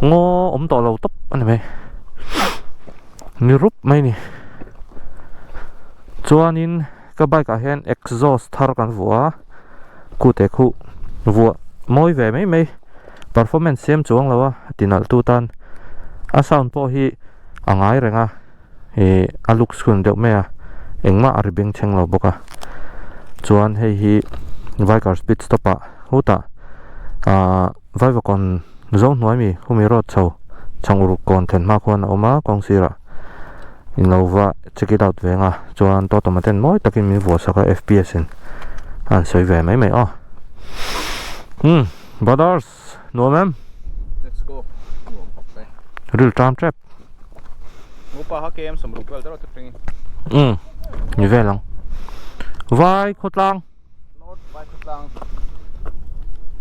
ngô ống tỏ lầu tấp anh mày ni rúp mấy nè chuan in cái bike cả hen exhaust thar kan vua cụ thể cụ vua môi về mấy performance xem chuang lawa tinal tu tan a sound po hi angai renga he a look skun deuh me a engma arbeng cheng lo boka chuan hei hi Vickers speed stop a huta vai va kon zong hnuai mi humi road chho changuru content ma khon oma kongsira inova check it out venga chuan to tomaten moi takin mi vo saka fps in an soi ve mai mai brothers no ma'am Let's go. real tram trap Ngupa ha kem som rupel taro tring. như vậy lòng vai khốt lang Not by lang.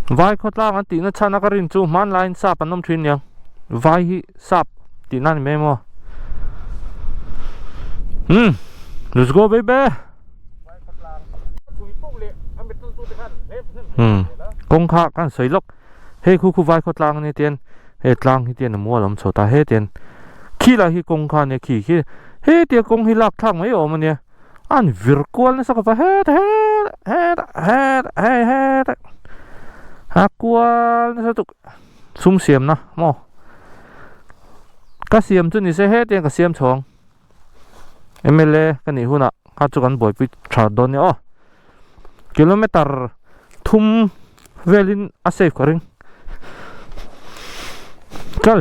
vai khốt lang anh tí nó chana cái rin chu man line sap anh nom thuyền nhang vai hi sap tí nan mê mo let's go baby By lang. Chui pok le, am betul tu tekan. Lep. công khá kan sấy lốc hey khu vai khốt lang này tiền hey lang hi tiền mua lắm sầu ta hey tiền khi là hi công khá này khi hey tiền công hi lạc thang mấy ôm này anh virtual nó sao có phải hết aqua nó sao tụ sum xiêm na mo cá xiêm chứ ni sẽ hết tiền cá xiêm chong mle cái này huna cá chúกันbồi bị trả đòn nhá kilometer thum velin a safe ka ring kal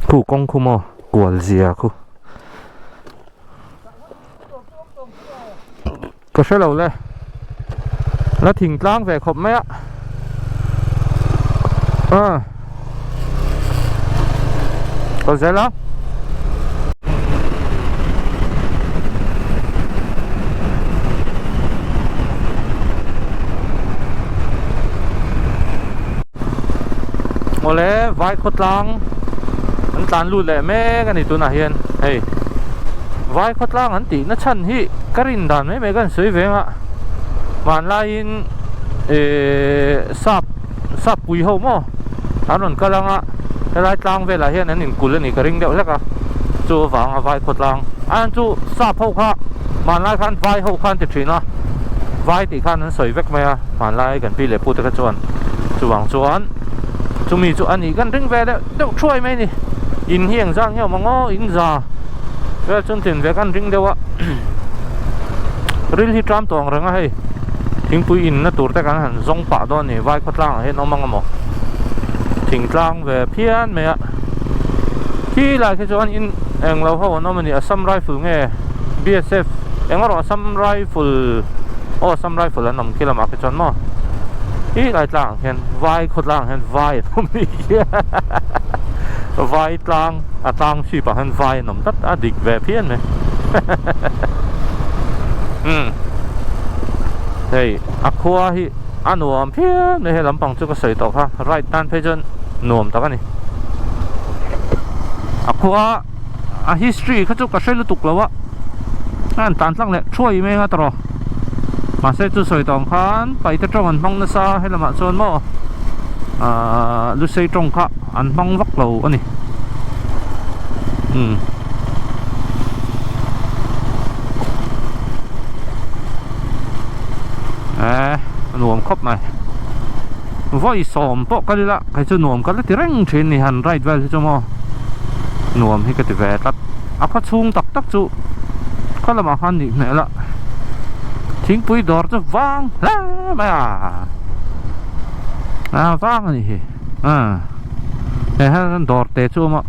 khu công khu mo qual zia khu có sẽ lâu lên là thỉnh lang về khop mấy ạ có dễ lắm ngồi lẽ vai khốt lang anh tàn lùi lẹ mẹ cái này tôi nãy hiền hey vai khốt lang anh tí nó chân hi cái rin đàn mấy cái suy về ạ mà lại sap quỳ hậu mà anh còn cái lang ạ cái lại lang về là hiền anh nhìn cùi lên này cái ring đeo lắc à chú vàng vai khốt lang anh chú sap hậu khác mà lại khăn vai hậu khăn thì chuyện à vai thì khăn anh suy vẹt mày à mà lại gần pi lệ bút cái chuan chú vàng chuan chú mi chú anh ấy gần ring về đấy đâu chui mấy nè in hiền giang nhau mà ngó in già về chân tiền về gần ring đâu ạ real hi tram tong ranga hay thing pui in na tur ta kan han zong pa do ni vai khot lang he no mang mo thing tlang về phian me khi lại cái chuan in eng lo ho no mani assam rifle nge bsf engaro assam rifle assam rifle an nam kila ma cái chuan mo hi lại tlang hen vai khot lang hen vai no mi vai tlang a tlang chi pa hen vai nam tat a dik về phian me hey aqua hi anuam phia ne he lampang chu ka sei to kha right tan phe jon nuam ta ka ni aqua a history kha chu ka sei lu tuk lawa an tan tlang le throi me nga tro ma se chu sei tong khan pai ta tong an mang na sa he lama chon mo lu sei tong kha an mang vak lo ani nuông khóc này voi sòm bọ cái là cái chỗ nuông cái là tiếng trên này hẳn right về cho mo nuông hay cái thì về tắt có chung tắc tắc chú có là mà hẳn nhịp này là tiếng bụi đỏ cho vang la mà vang này này hắn đỏ tê chú mà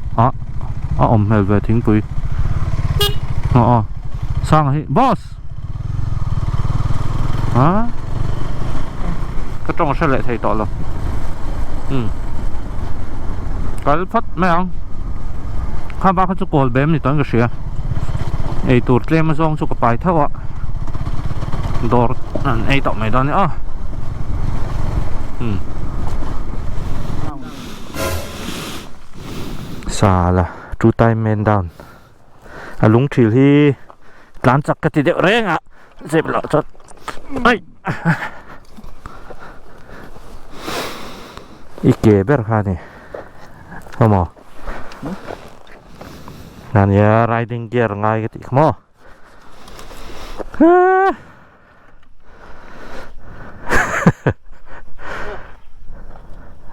hay về tiếng bụi sang hi boss cái trong sẽ lại thầy tỏ rồi cái phát mấy ông khám bác cho cô bém thì toán cái gì ấy tụt lên mà xong cho cái bài thao ạ đỏ ấy tỏ mày đó nữa xa là chú tay men down lúng chìu hi lán chặt cái gì đều reng ạ dẹp lọ cho ấy อีเก๋เบอร์ค่ะนี่เอาหมอนั่นยา riding gear ง่ายกันอีกหมอ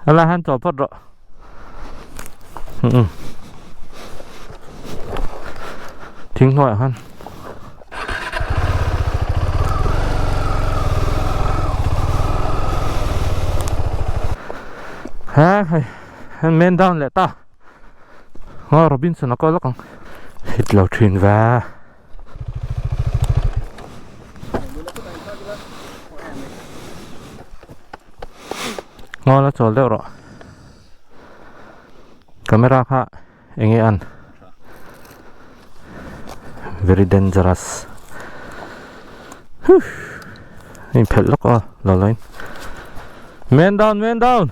อะไรฮันจอดพอดเหรอทิ้งหน่อยฮันฮะฮันเมนดาวน์เลยตาโรบินสันก็แล้วกันฮิตเราทิ้งไว้งอแล้วจอดแล้วหรอkamera ka ingian very dangerous ini pelok ah lalain man down and down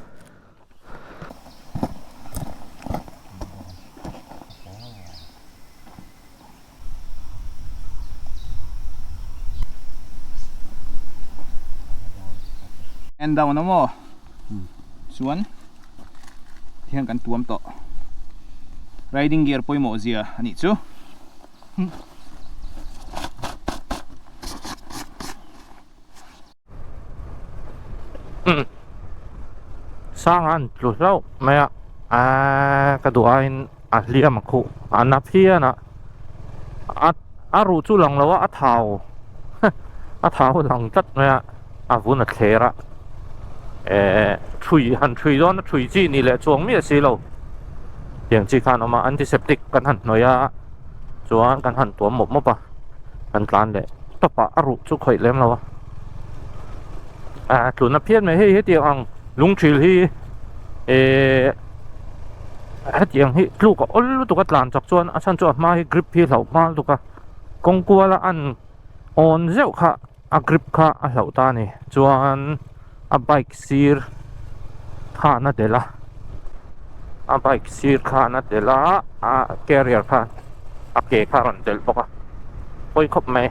na mo suan tihan kan tuam to riding gear po mo zia ani chu sangan terus tau maya keduain ahli amaku anak pia na aru chu lang lawa athau athau lang tat maya avun a khera chui don chui chi ni le chuang mi si lo yang chi khan oma antiseptic kan han noya chuan kan han tuam mop mopa kan tlan le topa aru chu khoi lem lawa tluna phian me hi tiang ang lung thil hi tiang hi tlu ko ol tu ka tlan chak chuan achan chu ma hi grip hi hlau mal tu ka kongkuala an on zeu kha a grip kha a hlau ta ni chuan a bike sir kha na dela a bike sir kha na dela a carrier kha a ke kha ran del boka poi khop mai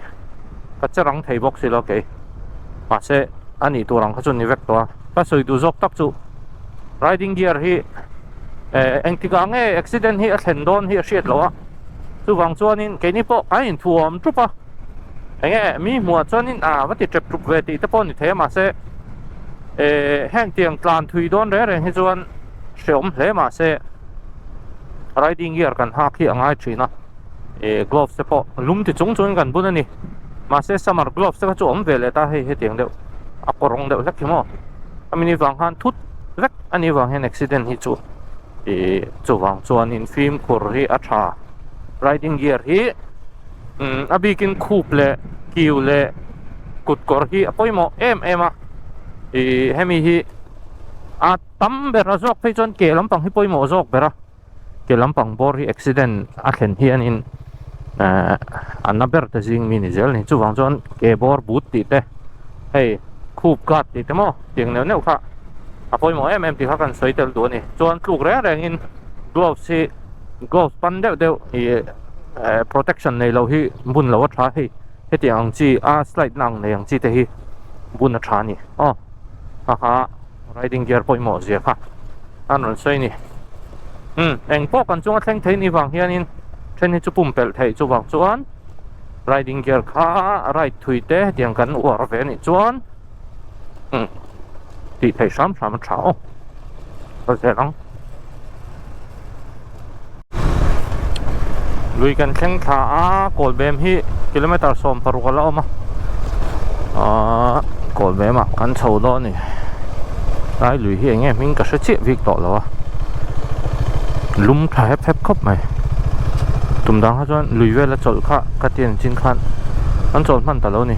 ka charang thei bok si lo ke ma se ani turang kha chun ni vek to pa soi du jok tak chu riding gear hi eng tika nge accident hi a thlen don hi a hriat lo a chu wang chuanin ke ni po a in thuam trupa enge mi hmuah chuanin vati trep trup ve ti te pawh ni the ma se heng tiang tlan thui don re hi chuan hreom hle ma se riding gear kan hak hi angai thina gloves te pawh lum ti chung chung kan bun ani ma se summer gloves te ka chu om ve le ta hei tiang deuh a korong deuh hlek hi mo amini wang han thut vek ani wang hen accident hi chu chu wang chuanin film khur hi a tha riding gear hi a bikin khup le kiu le kut kor hi a poimo em a hemi hi a tam bera zok phei chon ke lampang hi poimo zok bera ke lampang bor hi accident a thlen hi anin anna ber ta jing mi ni zel ni chu wang chon ke bor but ti te hei khup kat ti te mo tiang neu kha a poimo em ti kha kan soi tel tu ni chuan tluk re reng in gloves pan deuh protection nei lo hi bun lo tha hi hetiang chi a slide nang nei ang chi te hi bun a tha ni aha riding gear poimo zia kha anon sei ni eng po kan chunga thleng thei ni wang hianin then hi chu pum pel thei chu wang chuan riding gear kha right thui te tiang kan war ve ni chuan ti thei sam thao có thể lắm lui kan thleng thla kol bem hi kilometer som paru kala oma kol bem a kan chho do ni lai lui hi enge min ka che vik to lo lum tha hep hep khop mai tum dang ha chuan lui vela chol kha ka tian chin khan an chol man ta lo ni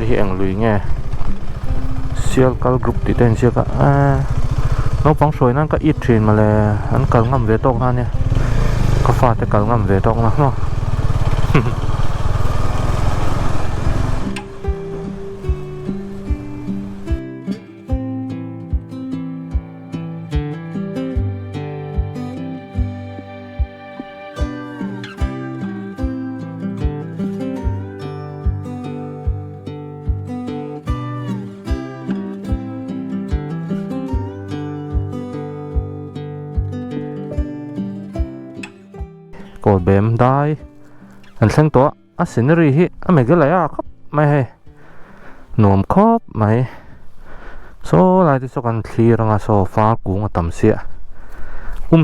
hi eng lui nge sial kal group ti ten sia ka nó phóng sôi nó có ít chuyện mà là hắn cần ngâm về tông ha nha có pha thì cần ngâm về tông lắm nó กอดเบมได้อันเส้นตัวสินรีฮิไม่ก็เลยครับไม่ให้หนุ่มครบไม่โซ่ลายที่สกันทีรังโซฟากูงต่ำเสีย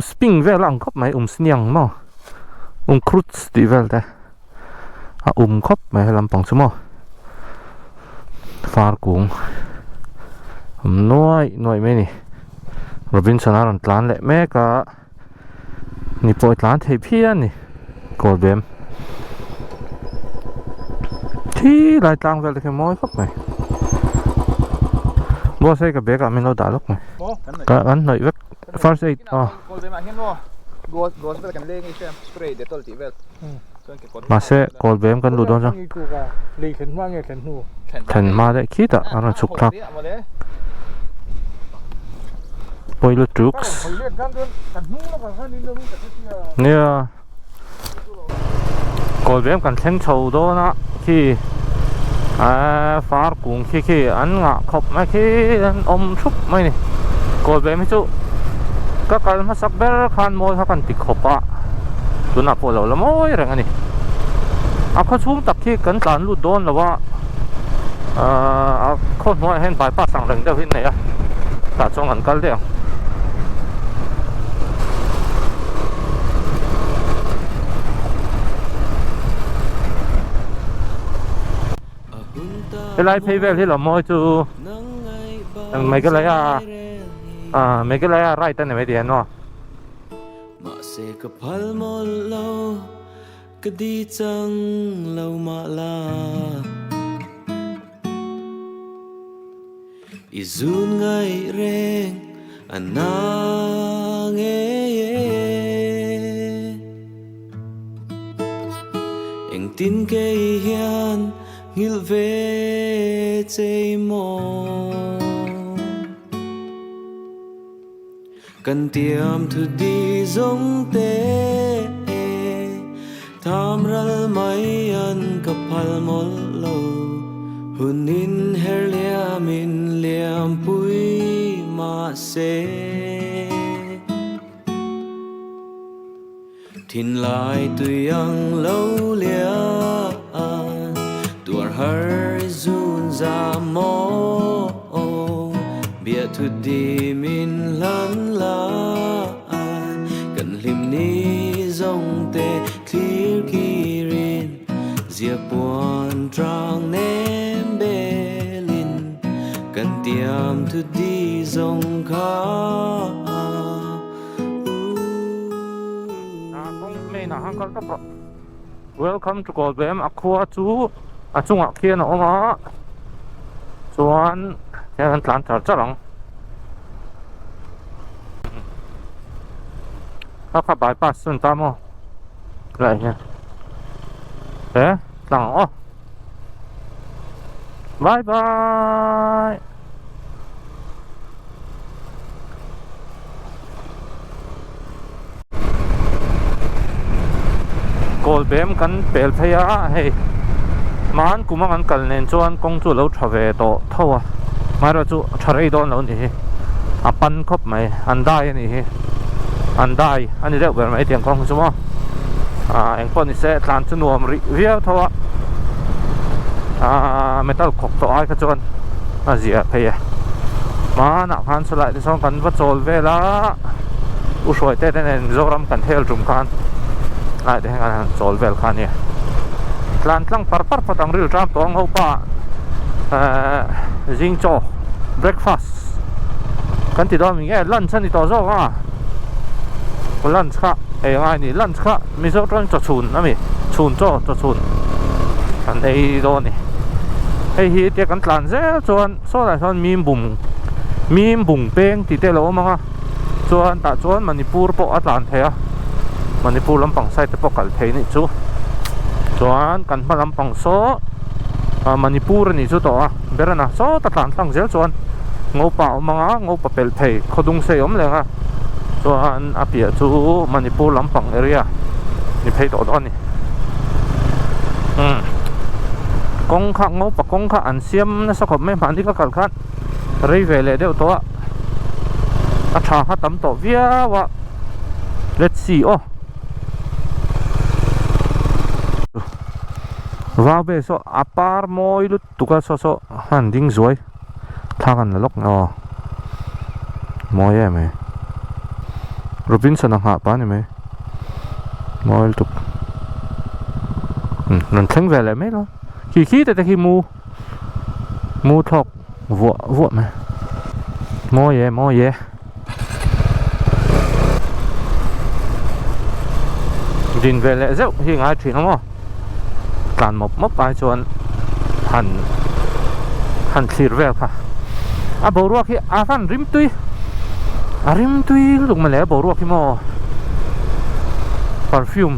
สปริงเวลอังครับไม่สเนียงมั้งครุฑสตีเวลแต่ครับไม่ให้ลำปองสมอฟากูงน้อยไม่นี่โรบินสันอารันตลานเละแม่ก็นี่ปล่อยตลานเทพียนนี่กอดเบมที่ลายต่างเวลาแค่มอยครับไหมบัวใส่กับเบกไม่เราด่าลูกไหมก็อันหน่อยเวก first aid Kol bem a hen wo go spel kan leng isem spray detol ti vel มาเสะกอดเบมกันดูดอนจัง นี่กูก็เลยขึ้นว่าไงขึ้นหู เห็นมาได้คิดอันนั้นสุกครับปอยลุจุกส์ เขาเรียกกันกันหูแล้วกันนี่เรื่องกันที่เนี่ยกอดเบมกันเช่งโชว์ด้วยนะที่ฟาร์กุ้งขี้อันงะขบไม่ขี้อันชุบไม่นี่กอดเบมให้จุก็การมาสักเบอร์คันมวยเขากันติดขบปะตัวนับพอเราละมวยอะไรเงี้ยนี่เขาชุ่มตักขี้กันการลุดโดนหรือว่าคนมวยเห็นปลายป้าสั่งเรื่องเดียวที่ไหนตัดช่องกันกันเดียวcái này pay về thì là mỗi chú mấy cái này mấy cái này right tên này mấy tiền nó mà sẽ gặp hal một lâu cái đi chẳng lâu mà là izun ngay reng anang anh tin cái hiền ngil về chơi mò cần tiêm thu đi giống tê tham ra mấy anh gặp hal một lâu hun in her liam in liam pui mà se tin lại tụi ang lâu liam har zun za mo bia thu di min lan la kan lim ni zong te clear kirin zia puan trang nem belin kan tiam thu di zong kha welcome to Goldbam Aqua จุงอ่ะเขียนออกมาส่วนแค่นั้นหลานจะหลังถ้าขับบายพาสส่วนตามอะไรเนี่ยหลังอ๋อบายบายโกลเบมกันเปลพยาให้มันกูมังกันเน้นจวนกงจูเราทเวโตเท่ามาเราจูทะเลโดนเรานี่ปันครบไหมอันได้นี่อันได้อันนี้เรียกว่าไม่เตียงกองใช่ไหมเอ็งปนนี่เสร็จหลานจนวมรีวิวเท่าไม่ต้องขบตัวไอ้ขจรเสียเพียมาหนักพันสลายที่สองกันวัดโจลเวลาอุช่วยเต้นเน้นโจรำกันเทลจุ่มกันเดี๋ยวกันโจลเวลคันเนี่ยหลานตั้งปาร์ปตังริลจามตัวงหัวป้าจิงโจ้เบรคฟาสต์กันติดต่อมีแค่ลันช์นี่ต่อโจ้ก็ลันช์ค่ะไงนี่ลันช์ค่ะมีโจ้ตรงจะชุนนะมีชุนโจ้จะชุนกันโดนนี่ฮีเดียกันหลานเจ้าส่วนโซ่แต่ส่วนมีบุ่งเป้งติดเตลมั้งส่วนแต่ส่วนมันนี่ปูร์ปออัตแลนเทียมันนี่ปูร์ลำปังไซต์ปอกัลเทนี่จูส่วนกันมาลำปังโซมันนี่ปูร์นี่จูตัวเบรน่ะโซตัดหลานตั้งเจ้าส่วนงูป่ามังงูป่าเปลเพย์เขาดุงเสียมเลยอ่ะส่วนอาเปียจูมันนี่ปูร์ลำปังเอริยนี่เพย์ตัวนี่กงข้างงูป่ากงข้าอันเสียมนะสักคนไม่ผ่านที่ก็กัดขัดรีเวลเดียวตัวอาชาฮัตตั้มตัวเวียวะ let's see โอ้ vào về so apar moi lut tuka so han ding zoi thakan la lok no moi em ấy Robinson ang hapa ni me moi tuk nan thang về lại mấy lo khi tại khi mu thọc vua mà moi ye din về lại dẫu hi ngay chuyện khôngการมบไปชวนหันคลีร์เวลค่ะบอกรัวที่ฟันริมตุยลูกมาแล้วบอกรัวที่มอperfume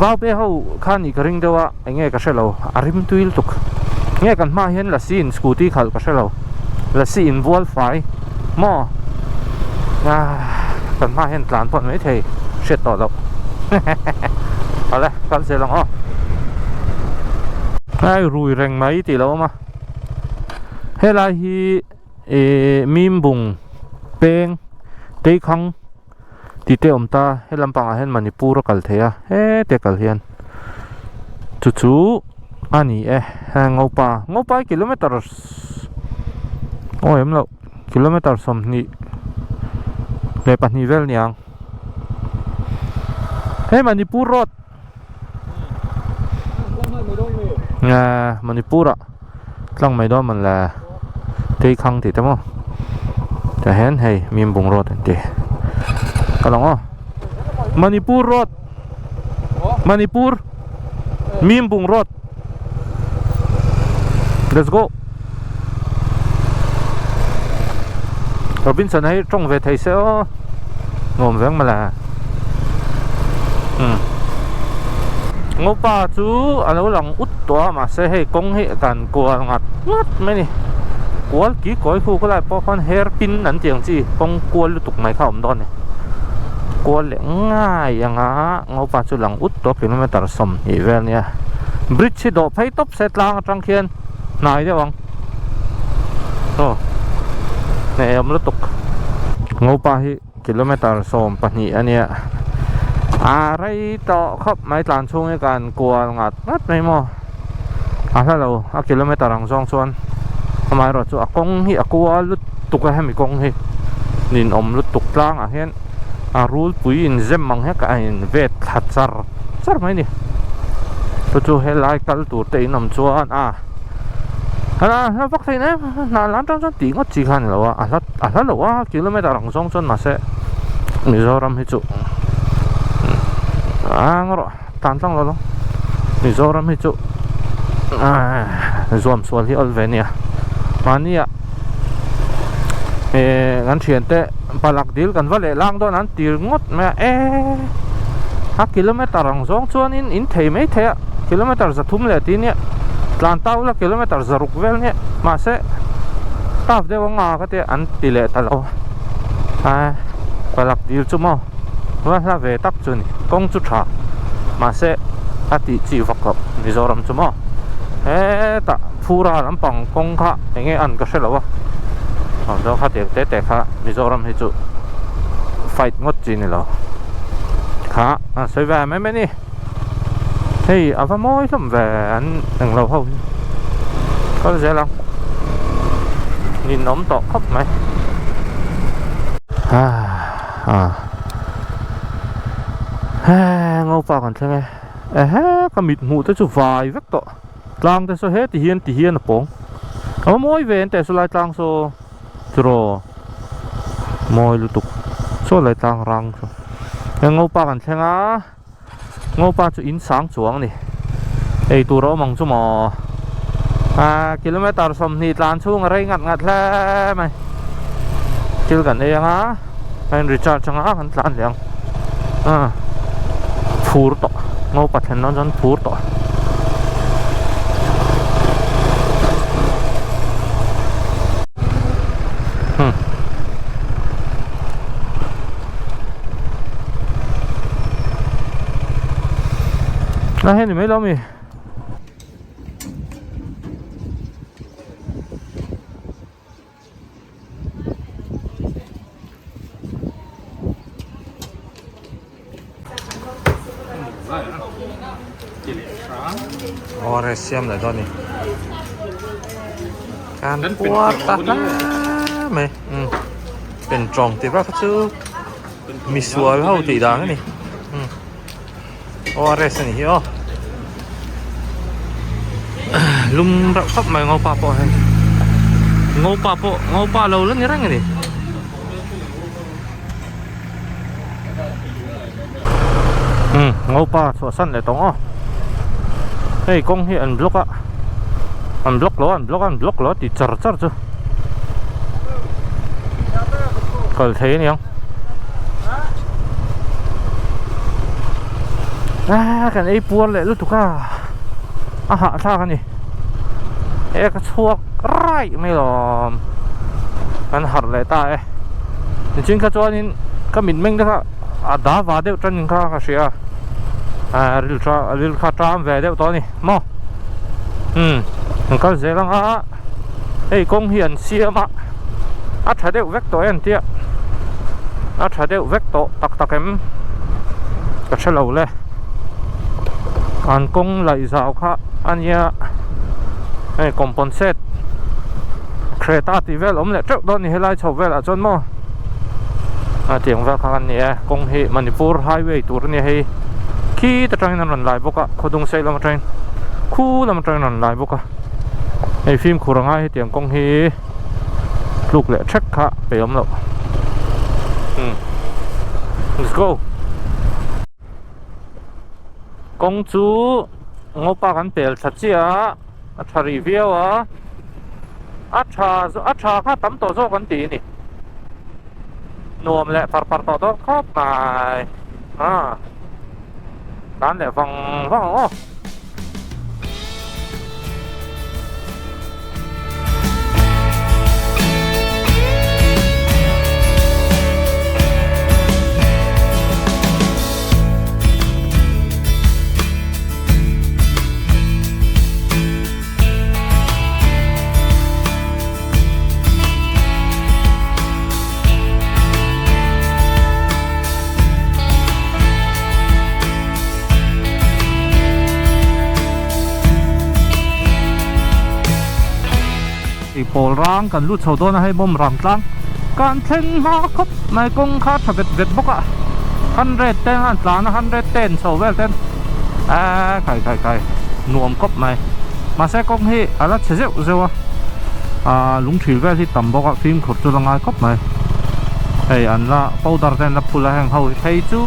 ว้าวเป้เขาข้านี่กระริงเดียวไอ้เงี้ยก็ใช่เราริมตุยตุกเงี้ยกันมาเห็นละซีนสกูตี้ขัดก็ใช่เราละซีนวอลไฟมอกันมาเห็นหลานพอดไม่เทเช็ดต่อเราเอาเลยกันเสร็จแล้วไอ้รุยแรงไหมตีแล้วมาเฮลาฮีมีมบุงเป็งเตยคังตีเตอมตาเฮลัมปังเห็นมันนี่ปูรกัลเทียเตกัลเฮียนจู่อันนี้งอปากิโลเมตรโอ้ยมั้งเรากิโลเมตรสมนี่เลยปัจนิเวลนี่ยังมันนี่ปูรถมันนี่ปูระตั้งไม่ได้มันละเตยคังที่ตั้งมั้งจะเห็นให้มีบุงรถเตะก็ลองมันนี่ปูรถมันนี่ปูมีบุงรถ let's go Robinsonให้ตรงเวทีเสียงมแหวงมาละงบป่าจูอันนั้นหลังอุดตัวมาเสียให้กงให้การกลัวงัดไหมนี่กลัวกี่ก้อยคู่ก็ได้เพราะคนเฮร์ปินนั่นเจียงจีกงกลัวลุตุกไม่เข้าผมโดนเนี่ยกลัวเหลี่ยง่ายอย่างงั้งบป่าจูหลังอุดตัวกิโลเมตรสมอีเวลเนี่ยบริดจ์ดอกไผ่ตบเสร็จลางจังเคียนนายเดี๋ยววังโอ้เนี่ยมันลุตุกงบป่าที่กิโลเมตรสมปนีอันเนี้ยอะไรต่อครับไม่ตานช่วงในการกลัวงัดไม่หมอถ้าเรากิโลเมตรหลังช่องส่วนทำไมเราจะกงที่กลัวลุดตุกให้มีกงที่นินอมลุดตุกล่างเห็นรูลปุยอินเซมมังให้กับอินเวทหัดซาร์ไหมนี่ตัวจูเฮลัยกัลตัวเตยนำชวนแล้วพักที่นี่นานล้านจังจังตีก็จีกันแล้วถ้าเราว่ากิโลเมตรหลังช่องส่วนมาเสมิโซรัมฮิจูngoro tantang lo Mizoram hicu zoom sual hi Olvenia mania ngan thiente palak dil kan vale lang do nan tir ngot me kilometer ang zong chuan in thei mai the kilometer za thum le ti ne tlan tau la kilometer za ruk vel ne ma se taf de wanga ka te an ti le talo palak dil chu moว่าถ้าเวตักจุนี่กงจุดขามาเสอติจีวักกับมิโซรัมจุมอตะฟูราลำปังกงค่ะอย่างเงี้ยอันก็ใช่หรอวะเดี๋ยวข้าเตะค่ะมิโซรัมให้จุไฟงดจีนี่หรอค่ะสวยแหวนไหมนี่เฮ้ยเอาฟ้าม้อยสมแหวนหนึ่งเราเข้าก็จะลองนินน้มต่อครับไหมงอปากันใช่ไหมก็มิดหูแต่สุดวายวักต่อกลางแต่โซเฮติเฮียนปงเอามอยเวนแต่สุดลายกลางโซจรอมอยลุตุกโซลายกลางรังโซงอปากันใช่ไหมงอปาจุอินสังจวงนี่ตัวเรามองจุมกิโลเมตรสมนิดลานช่วงอะไรงัดแล้วไหมคิดกันเองเป็นริชาร์ดจังกันลานเลี้ยงพูดต่องอปัดเห็นน้องจนพูดต่อน่าเห็นไหมเรามี เรเซียมเลยตอนนี้การปวดตาหน้าไหมเป็นตรงที่ว่าเขาชื่อมีสวยเขาตีดังนี่โอเรสนี่เหรอลุมรักพับไม่งอปาโป้ให้งอปาโป้งอปาเราเล่นยังไงนี่งอปาสวนสั้นเลยตรงอ๋อเฮ้ยกงเฮียอันบล็อกอะอันบล็อกล้อติดจัดจ้ะก็เท่นี่ยังกันไอ้ปวดเลยรู้ถูกอ่ะอาหารท่ากันนี่กระชวกไร่ไม่หรอกันหัดเลยตายจริงๆข้าจวนนี่ก็มิดเม่งนะครับดาวาเดียวจนข้าเสียริลข้าตามแวเดียวตอนนี้มอมันก็เสียแล้วไอ้กงเหียนเสียมาถ้าเดียวเวกตัวเอ็นเตี้ยถ้าเดียวเวกตัวตักเอ็มก็เฉลยเลยอันกงไหลสาวค่ะอันเนี้ยไอ้คอมเพนเซตเครตาตีเวลเลยเจ้าตอนนี้ให้ไล่ชาวเวลจนมั่วเตียงเวลคันนี้กงให้มันฟูร์ไฮเวย์ตัวนี้ให้ขี่ตะเทรนนั่นไล่บุกขดงเซลล์มาเทรนคู่แล้วมาเทรนนั่นไล่บุกไอ้ฟิล์มขูรังให้เตียงกงให้ลูกเละเช็คค่ะไปอมแล้วlet's go công chú ngô ba căn bèl thật chứ à review trà khá tắm tổ cho con tí nè nuông lại phật tổ đó khóc này đán để vòng ôโปลร่างกันลุดโซโดนะให้บ่มรังตั้งการเช่นมาครบในกงคาทเบ็ดบกอะ100เต้นอันหลาน100เต้นโซเวลเต้นไข่นวมครบไหมมาใช้กงให้อะไรเสียเสียวลุงถือแว่ที่ต่ำบกฟิล์มขุดจุลงายครบไหมไอ้อันละปูดาร์เต้นละพูละแห่งเขาใช้จู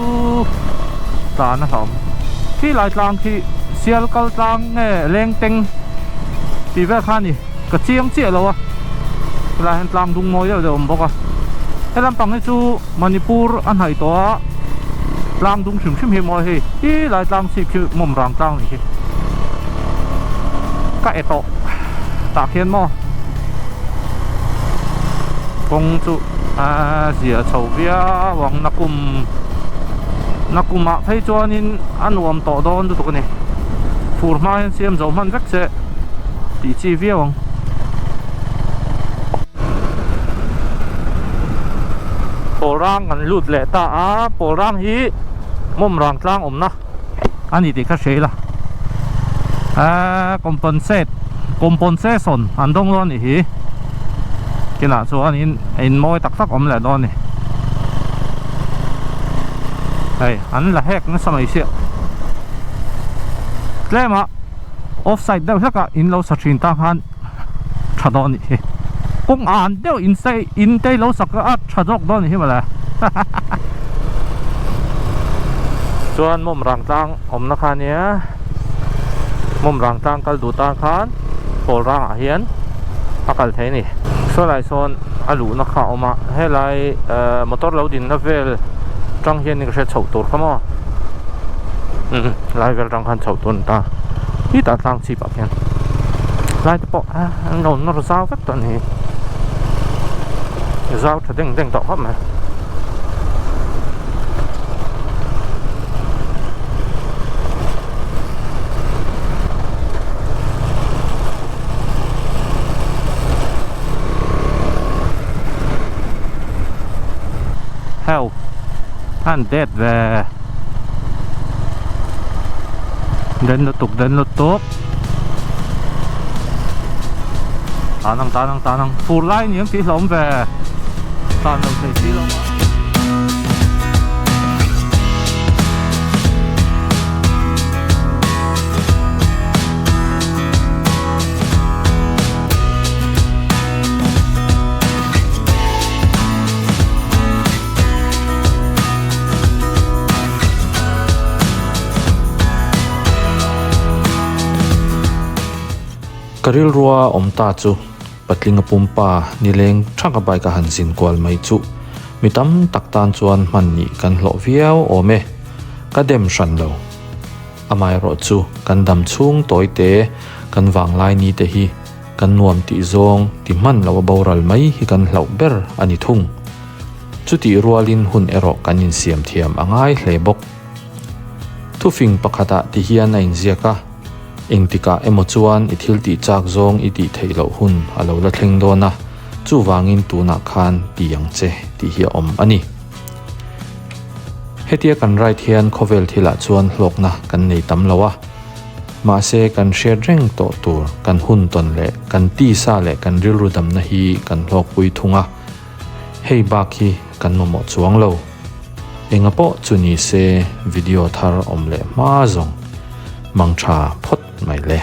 หลานนะครับที่หลายกลางที่เสียลกลางเลี้ยงเต็งปีแว่ข้านี่ก็เจียงเจี๊ยแล้ววะเวลาเห็นกลางดุงมอยเดี๋ยวผมบอกว่าให้ลำปังให้จูมณีปูร์อันไหนตัวกลางดุงชิมเฮมอยให้ที่หลายกลางสิคือมุมรังกลางนี่ก็เอโตตาเขียนมอกงจูเสียเฉาเวียหวังนักกุมมาให้จวนินอันรวมต่อโดนดูตัวนี้ฟูร์มาเห็นเสียมเจ้ามันเวกเสตีจีเวียวังโปร่างกันลุดแหละตาโปร่างฮีมุมรังกลางนะอันนี้ติดข้าเชล่ะคอมเพนเซชันอันตรงนั้นนี่ฮีกินอ่ะส่วนนี้ไอ้มอยตักแหละตอนนี้ไอ้อันละแหกนั่นสมัยเสียเล่มาออฟไซด์เดี๋ยวสักอินเราสักชิ้นตาหันชาดอนี่กงอ่านเดี๋ยวอินเตเราสักชาดอกดอนี่มาเลยส่วนมุมรังตังนะคะเนี้ยมุมรังตังกัลดูตาขันโผล่ร่างเฮียนพักกันเท่นี่ส่วนไรส่วนอาลูนักข่าวมาให้ไรมอเตอร์เราดินนับเวลจังเฮียนนี่ก็ใช้เฉาตัวเขามั้งไรเวลจังคันเฉาตัวตาที่ตาตั้งชีแบบนี้ไล่ตัวเราเศร้าสักตอนนี้เศร้าจะเด้งต่อครับไหมเฮลอันเด็ดแวเดินรถตุก ta năng phụ lại những tí lỏng về ta năng thấy tí lỏng karil ruwa om ta chu patlinga pumpa nileng thanga bai ka hansin kwal mai chu mitam taktan chuan man ni kan hlo viau ome ka dem shan lo amai ro chu kan dam chung toite kan wang lai ni te hi kan nuam ti zong ti man lo boral mai hi kan hlo ber ani thung chuti rualin hun ero kanin siam thiam angai hlebok thu fing pakhata ti hian a inziaka engtika emo chuan i thil ti chak zong i ti theilo hun alo la thleng dona chu wangin tuna khan tiang che ti hi om ani hetia kan right hian khovel thila chuan hlokna kan nei tam lawa ma se kan share reng to tur kan hun ton le kan ti sa le kan ril rudam na hi kan hlok pui thunga hei ba khi kan mo chuang lo engapo chuni se video thar om le ma zong mang tha phot mai le